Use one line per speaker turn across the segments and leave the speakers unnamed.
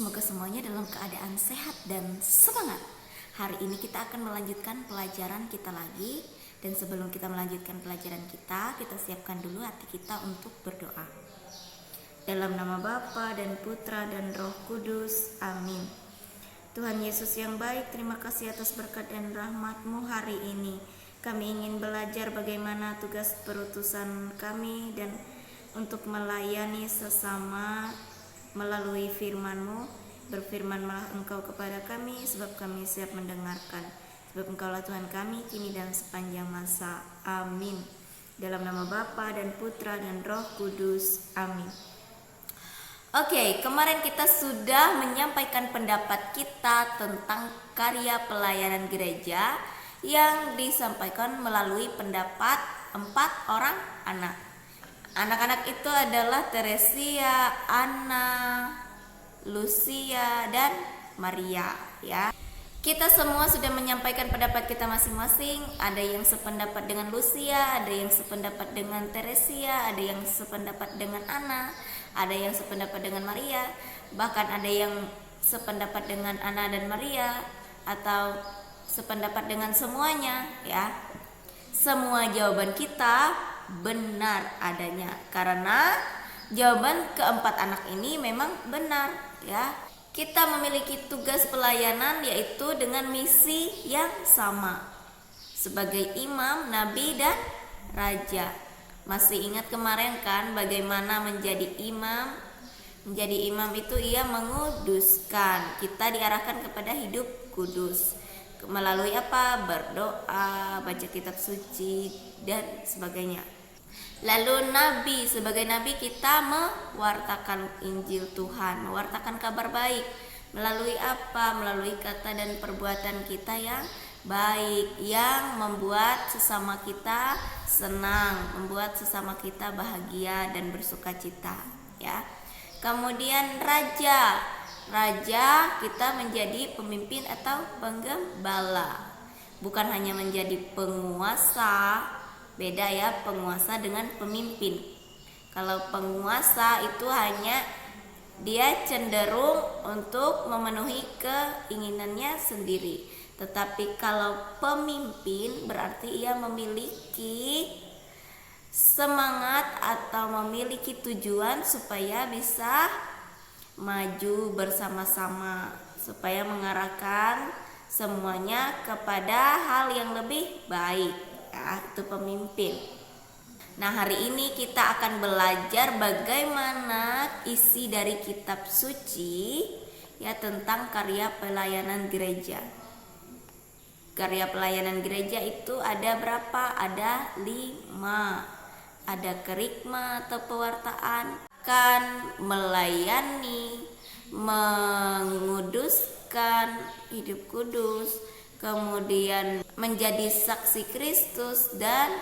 Semoga semuanya dalam keadaan sehat dan semangat. Hari ini kita akan melanjutkan pelajaran kita lagi. Dan sebelum kita melanjutkan pelajaran kita siapkan dulu hati kita untuk berdoa. Dalam nama Bapa dan Putra dan Roh Kudus, amin. Tuhan Yesus yang baik, terima kasih atas berkat dan rahmat-Mu hari ini. Kami ingin belajar bagaimana tugas perutusan kami dan untuk melayani sesama melalui firman-Mu. Berfirmanlah Engkau kepada kami, sebab kami siap mendengarkan. Sebab Engkaulah Tuhan kami, kini dan sepanjang masa. Amin. Dalam nama Bapa dan Putra dan Roh Kudus. Amin. Oke, kemarin kita sudah menyampaikan pendapat kita tentang karya pelayanan gereja yang disampaikan melalui pendapat 4 orang anak. Anak-anak itu adalah Teresia, Anna, Lucia, dan Maria, ya. Kita semua sudah menyampaikan pendapat kita masing-masing. Ada yang sependapat dengan Lucia, ada yang sependapat dengan Teresia, ada yang sependapat dengan Anna, ada yang sependapat dengan Maria, bahkan ada yang sependapat dengan Anna dan Maria, atau sependapat dengan semuanya, ya. Semua jawaban kita benar adanya karena jawaban keempat anak ini memang benar, ya. Kita memiliki tugas pelayanan yaitu dengan misi yang sama sebagai imam, nabi, dan raja. Masih ingat kemarin kan bagaimana menjadi imam? Menjadi imam itu ia menguduskan. Kita diarahkan kepada hidup kudus. Melalui apa? Berdoa, baca kitab suci, dan sebagainya. Lalu nabi, sebagai nabi kita mewartakan Injil Tuhan, mewartakan kabar baik. Melalui apa? Melalui kata dan perbuatan kita yang baik, yang membuat sesama kita senang, membuat sesama kita bahagia dan bersukacita, ya. Kemudian raja. Raja kita menjadi pemimpin atau penggembala. Bukan hanya menjadi penguasa, beda ya penguasa dengan pemimpin. Kalau penguasa itu hanya dia cenderung untuk memenuhi keinginannya sendiri. Tetapi kalau pemimpin berarti ia memiliki semangat atau memiliki tujuan supaya bisa maju bersama-sama, supaya mengarahkan semuanya kepada hal yang lebih baik, ya, itu pemimpin. Nah, hari ini kita akan belajar bagaimana isi dari kitab suci, ya, tentang karya pelayanan gereja. Karya pelayanan gereja itu ada berapa? Ada 5. Ada kerikma atau pewartaan, kan, melayani, menguduskan, hidup kudus, kemudian menjadi saksi Kristus, dan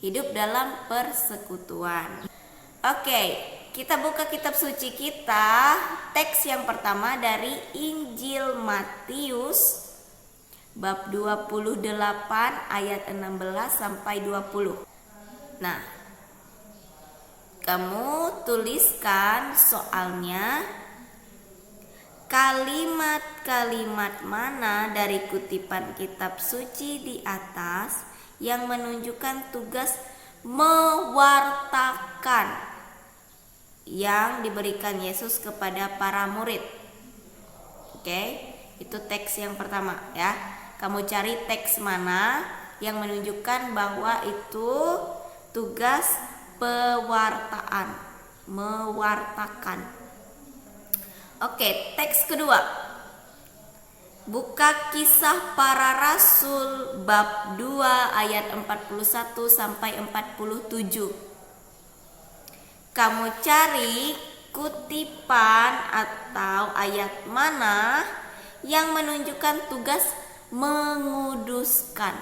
hidup dalam persekutuan. Oke, kita buka kitab suci kita. Teks yang pertama dari Injil Matius bab 28 ayat 16 sampai 20. Nah, kamu tuliskan soalnya kalimat-kalimat mana dari kutipan kitab suci di atas yang menunjukkan tugas mewartakan yang diberikan Yesus kepada para murid. Oke, itu teks yang pertama, ya. Kamu cari teks mana yang menunjukkan bahwa itu tugas pewartaan, mewartakan. Oke, teks kedua. Buka Kisah Para Rasul bab 2 ayat 41 sampai 47. Kamu cari kutipan atau ayat mana yang menunjukkan tugas menguduskan.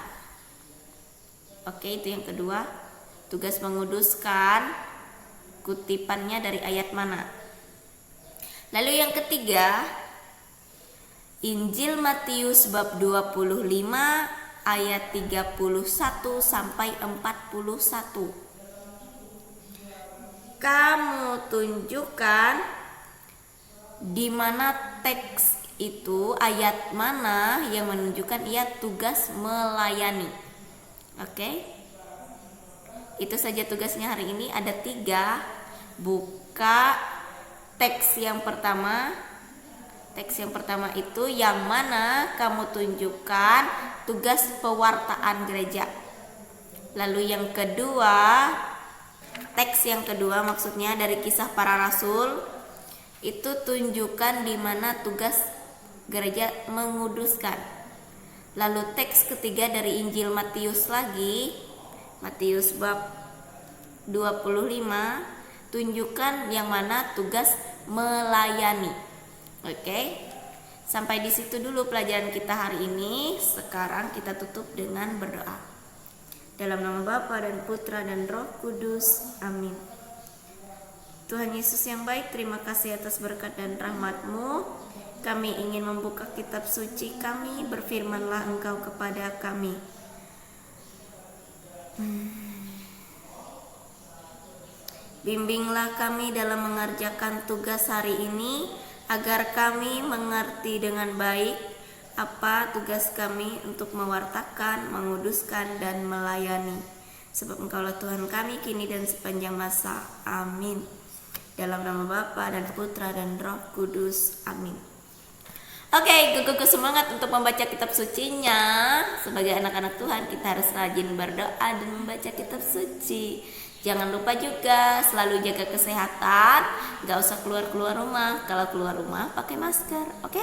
Oke, itu yang kedua. Tugas menguduskan, kutipannya dari ayat mana? Lalu yang ketiga, Injil Matius bab 25 ayat 31 sampai 41. Kamu tunjukkan di mana teks itu, ayat mana yang menunjukkan ia tugas melayani. Oke, itu saja tugasnya hari ini. Ada 3. Buka teks yang pertama. Teks yang pertama itu yang mana kamu tunjukkan tugas pewartaan gereja. Lalu yang kedua, teks yang kedua maksudnya dari Kisah Para Rasul, itu tunjukkan di mana tugas gereja menguduskan. Lalu teks ketiga dari Injil Matius lagi, Matius bab 25, tunjukkan yang mana tugas melayani. Oke, sampai di situ dulu pelajaran kita hari ini. Sekarang kita tutup dengan berdoa. Dalam nama Bapa dan Putra dan Roh Kudus. Amin. Tuhan Yesus yang baik, terima kasih atas berkat dan rahmat-Mu. Kami ingin membuka kitab suci kami. Berfirmanlah Engkau kepada kami. Bimbinglah kami dalam mengerjakan tugas hari ini, agar kami mengerti dengan baik apa tugas kami untuk mewartakan, menguduskan, dan melayani. Sebab Engkaulah Tuhan kami kini dan sepanjang masa. Amin. Dalam nama Bapa dan Putra dan Roh Kudus. Amin. Oke, guguku semangat untuk membaca kitab sucinya. Sebagai anak-anak Tuhan, kita harus rajin berdoa dan membaca kitab suci. Jangan lupa juga selalu jaga kesehatan. Gak usah keluar-keluar rumah. Kalau keluar rumah pakai masker. Oke?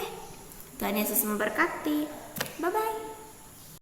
Tuhan Yesus memberkati. Bye-bye.